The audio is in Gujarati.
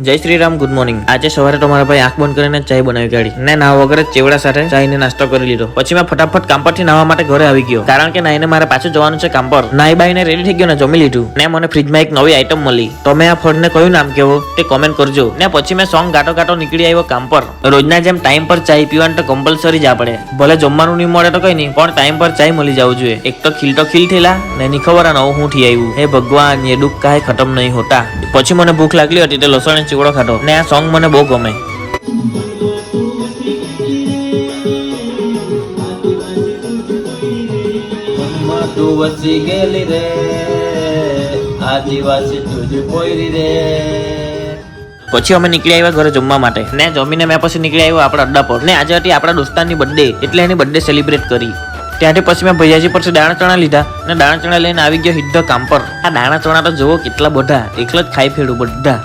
જય શ્રી રામ, ગુડ મોર્નિંગ। આજે સવારે તો મારા ભાઈ આંખ બંધ કરીને ચાય બનાવી કાઢી ને નાવા વગર ચેવડા સાથે ચાઈને નાસ્તો કરી લીધો। પછી મેં ફટાફટ કામ પરથી નાવા માટે ઘરે આવી ગયો, કારણ કે નાઈને મારે પાછું જવાનું છે કામ પર। નાઈ બાઈને રેડી થઈ ગયો ને જમી લીધું ને મને ફ્રીજમાં એક નવી આઈટમ મળી। તમે આ ફળને કયું નામ કેવો તે કોમેન્ટ કરજો ને પછી મેં સોંગ ગાટો ગાટો નીકળી આવ્યો કામ પર। રોજના જેમ ટાઈમ પર ચાય પીવાનું તો કમ્પલસરી જ આપણે, ભલે જમવાનું નહીં મળે તો કઈ નહીં, પણ ટાઈમ પર ચાય મળી જવું જોઈએ। એક તો ખીલ થયેલા ને ની ખબર નવું હું થી આવ્યું। હે ભગવાન, ये दुख काहे खत्म नहीं होता। પછી મને ભૂખ લાગલી હતી તો લસણ ચીવડો ખાધો ને આ સોંગ મને બહુ ગમે। તું વસી ગયેલી રે આદિવાસી તુજ પોયરી રે। પછી અમે નીકળી આવ્યા ઘરે જમવા માટે ને જમીને મેં પછી નીકળી આવ્યો આપણા અડ્ડા પર ને આજે હતી આપણા દોસ્તારની બર્થડે, એટલે એની બર્થડે સેલિબ્રેટ કરી। ત્યાંથી પછી મેં ભૈયાજી પરથી દાણા ચણા લીધા ને દાણા ચણા લઈને આવી ગયો સીધો કામ પર। આ દાણા ચણા તો જુઓ કેટલા બધા, એકલો જ ખાઈ ફેડું બધા।